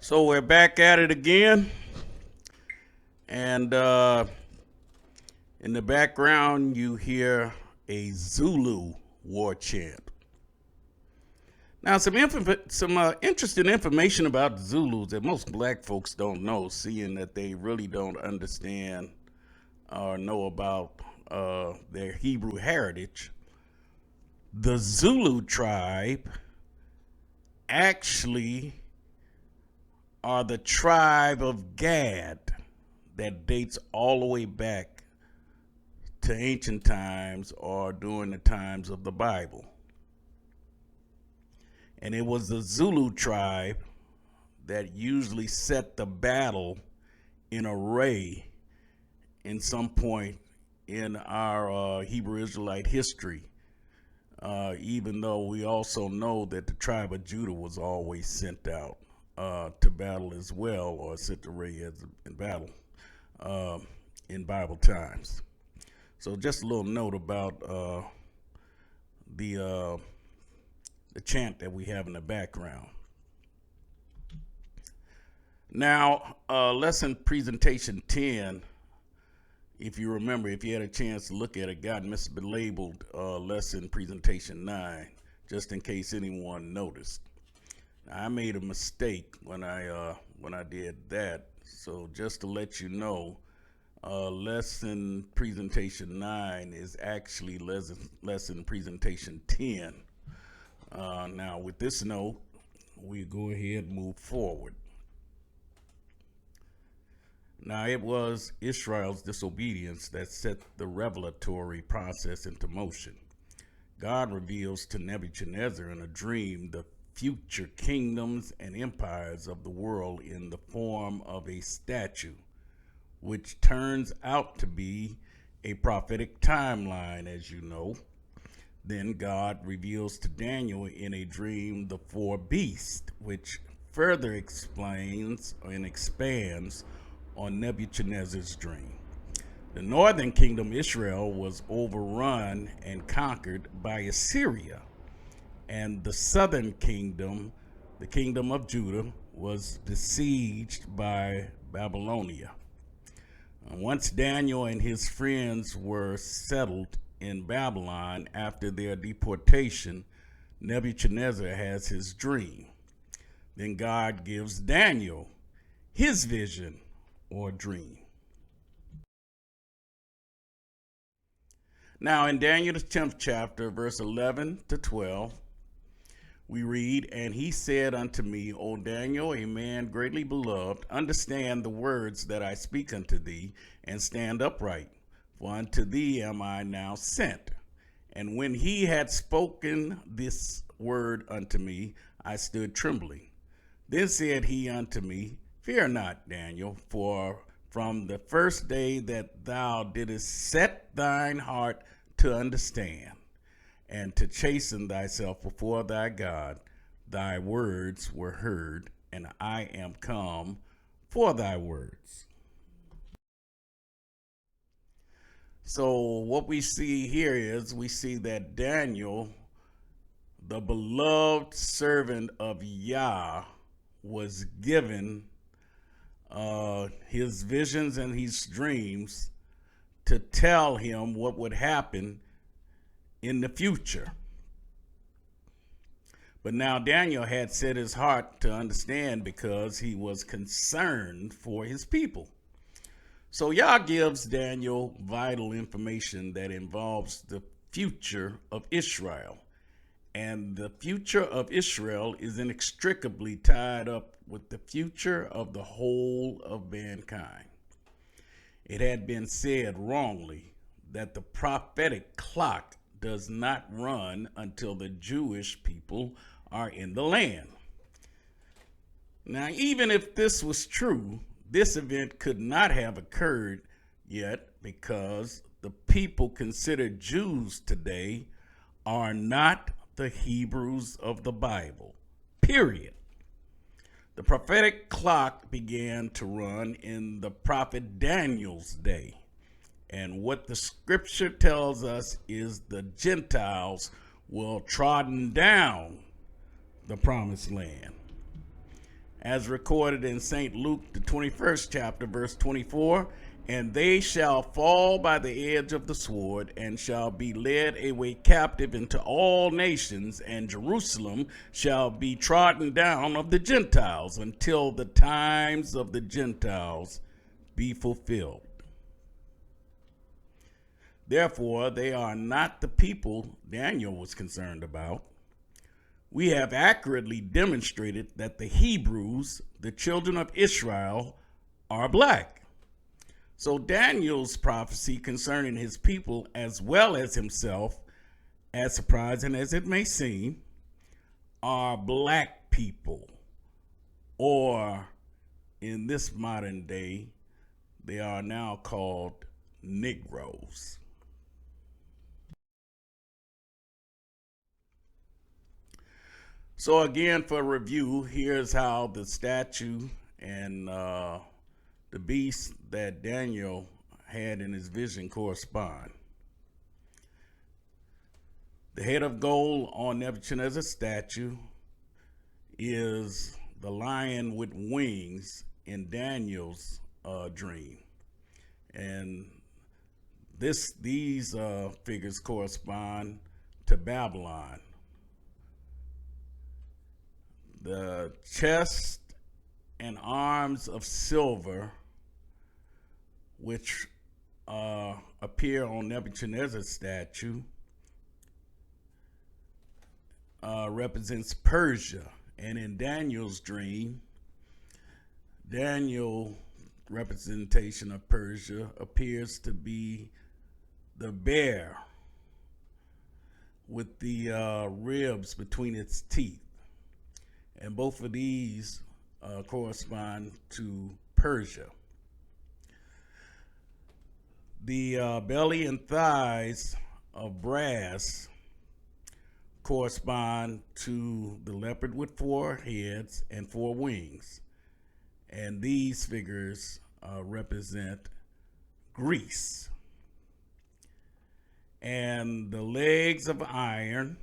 So we're back at it again, and in the background you hear a Zulu war chant. Now, some interesting information about the Zulus that most black folks don't know, seeing that they really don't understand or know about their Hebrew heritage. The Zulu tribe actually are the tribe of Gad that dates all the way back to ancient times or during the times of the Bible. And it was the Zulu tribe that usually set the battle in array in some point in our Hebrew Israelite history, even though we also know that the tribe of Judah was always sent out to battle as well, or sent array as in battle in Bible times. So just a little note about the chant that we have in the background. Now, lesson presentation 10, if you remember, if you had a chance to look at it, got mislabeled lesson presentation 9, just in case anyone noticed. Now, I made a mistake when I did that, so just to let you know, lesson presentation 9 is actually lesson presentation 10. Now, with this note, we go ahead and move forward. Now, it was Israel's disobedience that set the revelatory process into motion. God reveals to Nebuchadnezzar in a dream the future kingdoms and empires of the world in the form of a statue, which turns out to be a prophetic timeline, as you know. Then God reveals to Daniel in a dream the four beasts, which further explains and expands on Nebuchadnezzar's dream. The northern kingdom, Israel, was overrun and conquered by Assyria, and the southern kingdom, the kingdom of Judah, was besieged by Babylonia. Once Daniel and his friends were settled in Babylon after their deportation, Nebuchadnezzar has his dream. Then God gives Daniel his vision or dream. Now, in Daniel's 10th chapter, verse 11 to 12, we read, "And he said unto me, O Daniel, a man greatly beloved, understand the words that I speak unto thee, and stand upright, for unto thee am I now sent. And when he had spoken this word unto me, I stood trembling. Then said he unto me, Fear not, Daniel, for from the first day that thou didst set thine heart to understand, and to chasten thyself before thy God, thy words were heard, and I am come for thy words." So what we see here is we see that Daniel, the beloved servant of Yah, was given his visions and his dreams to tell him what would happen in the future. But now Daniel had set his heart to understand because he was concerned for his people. So Yah gives Daniel vital information that involves the future of Israel. And the future of Israel is inextricably tied up with the future of the whole of mankind. It had been said wrongly that the prophetic clock does not run until the Jewish people are in the land. Now, even if this was true, this event could not have occurred yet because the people considered Jews today are not the Hebrews of the Bible, period. The prophetic clock began to run in the prophet Daniel's day. And what the scripture tells us is the Gentiles will trodden down the promised land. as recorded in St. Luke, the 21st chapter, verse 24. And they shall fall by the edge of the sword, and shall be led away captive into all nations, and Jerusalem shall be trodden down of the Gentiles until the times of the Gentiles be fulfilled. Therefore, they are not the people Daniel was concerned about. We have accurately demonstrated that the Hebrews, the children of Israel, are black. So Daniel's prophecy concerning his people as well as himself, as surprising as it may seem, are black people, or in this modern day, they are now called Negroes. So again, for review, here's how the statue and the beast that Daniel had in his vision correspond. The head of gold on Nebuchadnezzar's statue is the lion with wings in Daniel's dream. And these figures correspond to Babylon. The chest and arms of silver, which appear on Nebuchadnezzar's statue, represents Persia. And in Daniel's dream, Daniel's representation of Persia appears to be the bear with the ribs between its teeth. And both of these correspond to Persia. The belly and thighs of brass correspond to the leopard with 4 heads and 4 wings. And these figures represent Greece. And the legs of iron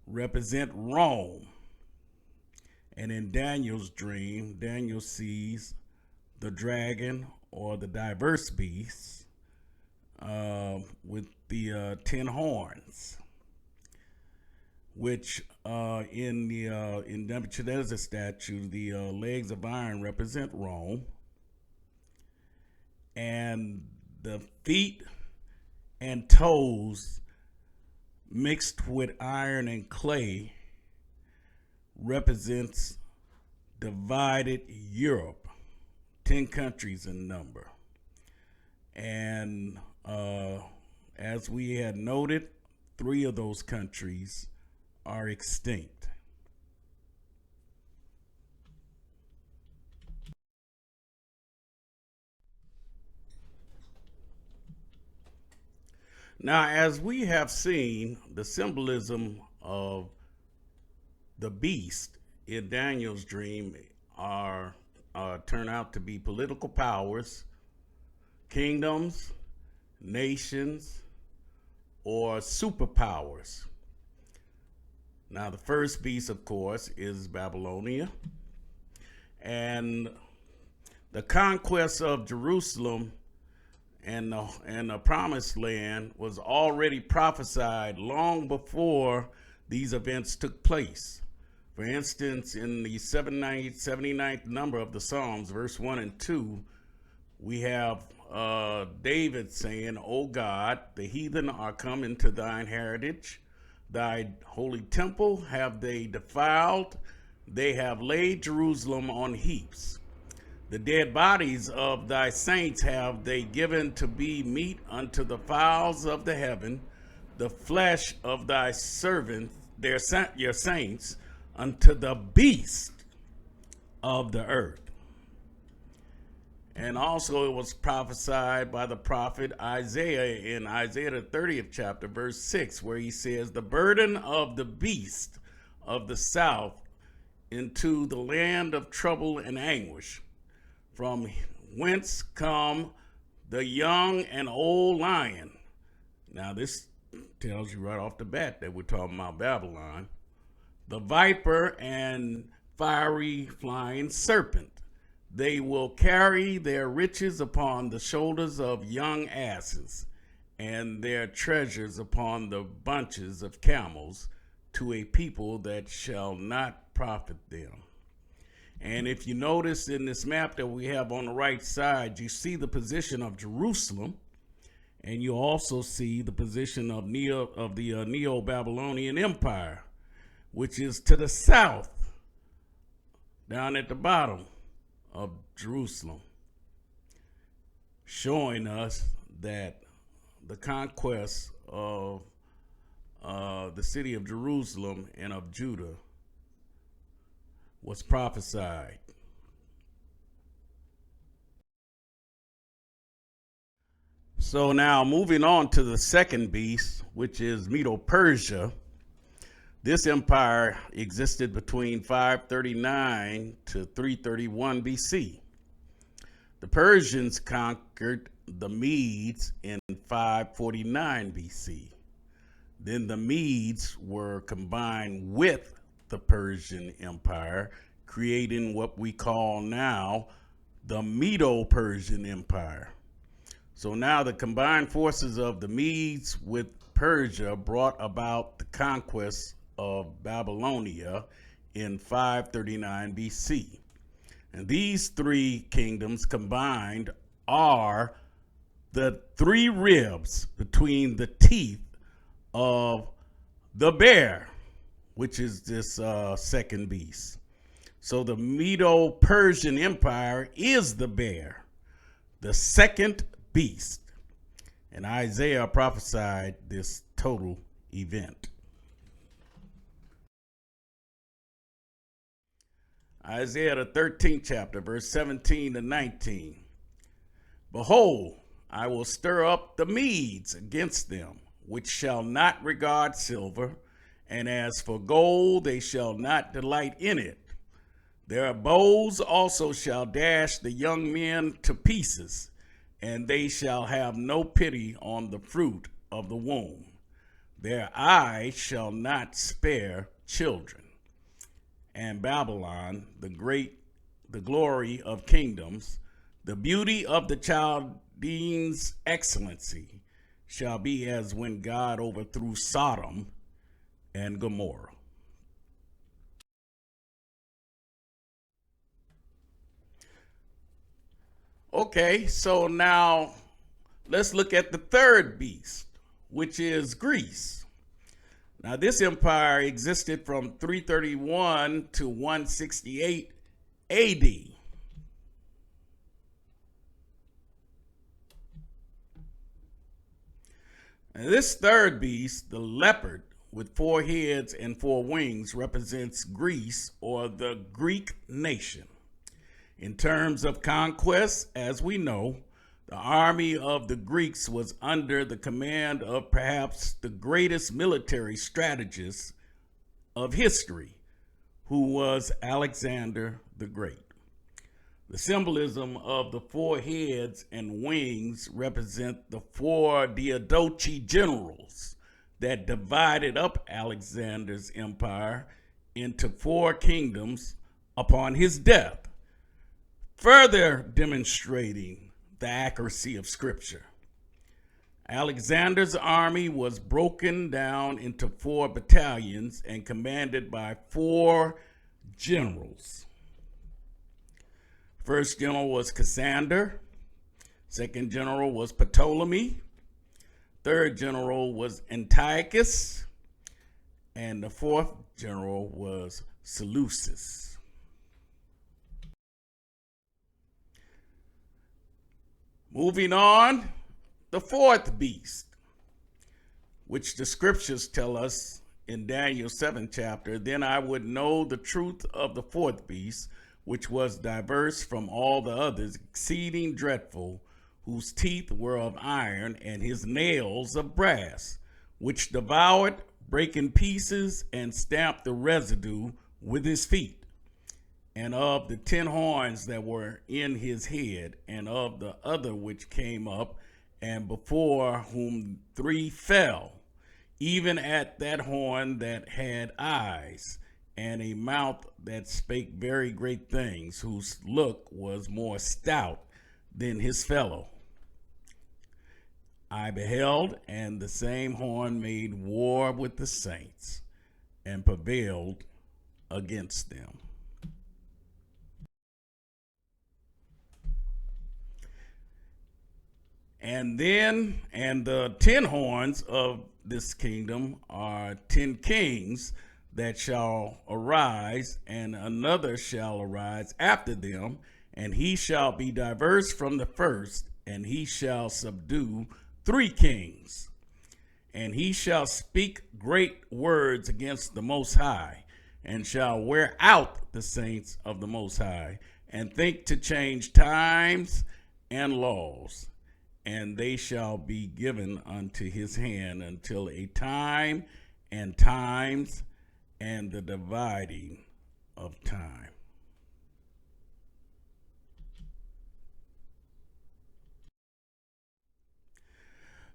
represent Rome. And in Daniel's dream, Daniel sees the dragon or the diverse beast with the 10 horns, which in Nebuchadnezzar's statue, the legs of iron represent Rome, and the feet and toes mixed with iron and clay represents divided Europe, 10 countries in number. And as we had noted, 3 of those countries are extinct. Now, as we have seen, the symbolism of the beast in Daniel's dream turn out to be political powers, kingdoms, nations, or superpowers. Now, the first beast, of course, is Babylonia. And the conquest of Jerusalem and the promised land was already prophesied long before these events took place. For instance, in the 79th number of the Psalms, verse 1 and 2, we have David saying, O God, the heathen are come into thine heritage. Thy holy temple have they defiled. They have laid Jerusalem on heaps. The dead bodies of thy saints have they given to be meat unto the fowls of the heaven, the flesh of thy servants, your saints, unto the beast of the earth. And also it was prophesied by the prophet Isaiah in Isaiah the 30th chapter, verse 6, where he says, the burden of the beast of the south into the land of trouble and anguish, from whence come the young and old lion. Now this tells you right off the bat that we're talking about Babylon. The viper and fiery flying serpent. They will carry their riches upon the shoulders of young asses, and their treasures upon the bunches of camels, to a people that shall not profit them. And if you notice in this map that we have on the right side, you see the position of Jerusalem, and you also see the position of the Neo-Babylonian Empire, which is to the south, down at the bottom of Jerusalem, showing us that the conquest of the city of Jerusalem and of Judah was prophesied. So now moving on to the second beast, which is Medo-Persia. This empire existed between 539 to 331 BC. The Persians conquered the Medes in 549 BC. Then the Medes were combined with the Persian Empire, creating what we call now the Medo-Persian Empire. So now the combined forces of the Medes with Persia brought about the conquest of Babylonia in 539 BC. And these three kingdoms combined are the three ribs between the teeth of the bear, which is this second beast. So the Medo-Persian Empire is the bear, the second beast. And Isaiah prophesied this total event. Isaiah, the 13th chapter, verse 17 to 19. Behold, I will stir up the Medes against them, which shall not regard silver, and as for gold, they shall not delight in it. Their bows also shall dash the young men to pieces, and they shall have no pity on the fruit of the womb. Their eyes shall not spare children. And Babylon, the glory of kingdoms, the beauty of the Chaldeans' excellency, shall be as when God overthrew Sodom and Gomorrah. Okay, so now let's look at the third beast, which is Greece. Now, this empire existed from 331 to 168 AD. And this third beast, the leopard with 4 heads and 4 wings, represents Greece, or the Greek nation. In terms of conquest, as we know, the army of the Greeks was under the command of perhaps the greatest military strategist of history, who was Alexander the Great. The symbolism of the 4 heads and wings represent the 4 Diadochi generals that divided up Alexander's empire into 4 kingdoms upon his death, further demonstrating the accuracy of Scripture. Alexander's army was broken down into 4 battalions and commanded by 4 generals. First general was Cassander. Second general was Ptolemy. Third general was Antiochus. And the 4th general was Seleucus. Moving on, the 4th beast, which the scriptures tell us in Daniel 7th chapter, then I would know the truth of the 4th beast, which was diverse from all the others, exceeding dreadful, whose teeth were of iron and his nails of brass, which devoured, brake in pieces, and stamped the residue with his feet. And of the 10 horns that were in his head, and of the other which came up, and before whom 3 fell, even at that horn that had eyes, and a mouth that spake very great things, whose look was more stout than his fellow. I beheld, and the same horn made war with the saints, and prevailed against them. And the 10 horns of this kingdom are 10 kings that shall arise, and another shall arise after them, and he shall be diverse from the first, and he shall subdue 3 kings. And he shall speak great words against the Most High, and shall wear out the saints of the Most High, and think to change times and laws. And they shall be given unto his hand until a time and times and the dividing of time.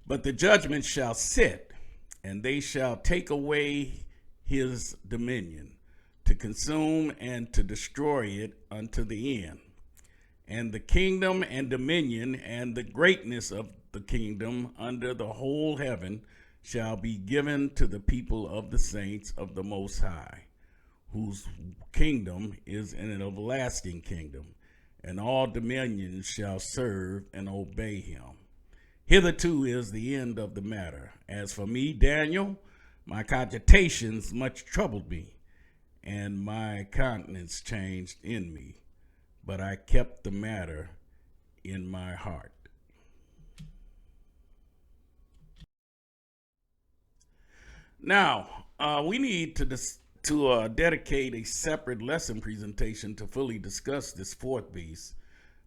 But the judgment shall sit, and they shall take away his dominion, to consume and to destroy it unto the end. And the kingdom and dominion and the greatness of the kingdom under the whole heaven shall be given to the people of the saints of the Most High, whose kingdom is an everlasting kingdom, and all dominions shall serve and obey him. Hitherto is the end of the matter. As for me, Daniel, my cogitations much troubled me, and my countenance changed in me. But I kept the matter in my heart. Now, we need to dedicate a separate lesson presentation to fully discuss this fourth beast,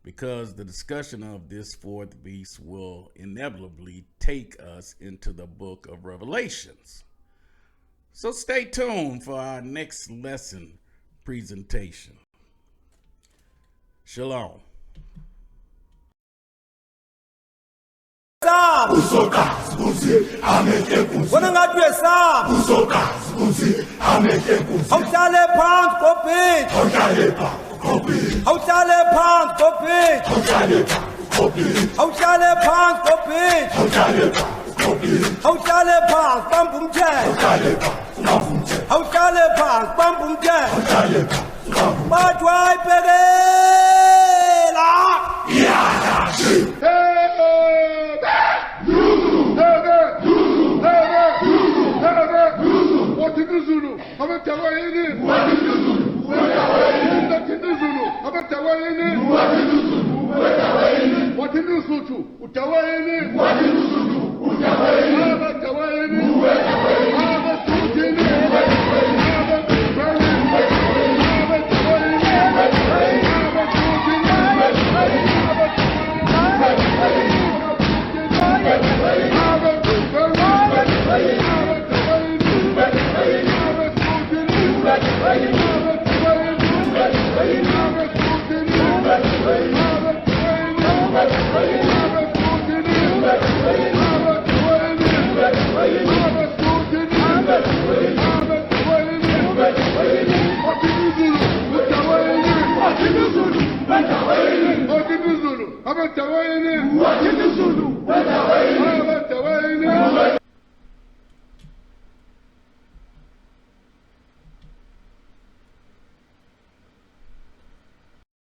because the discussion of this fourth beast will inevitably take us into the book of Revelations. So stay tuned for our next lesson presentation. Shalom. Ba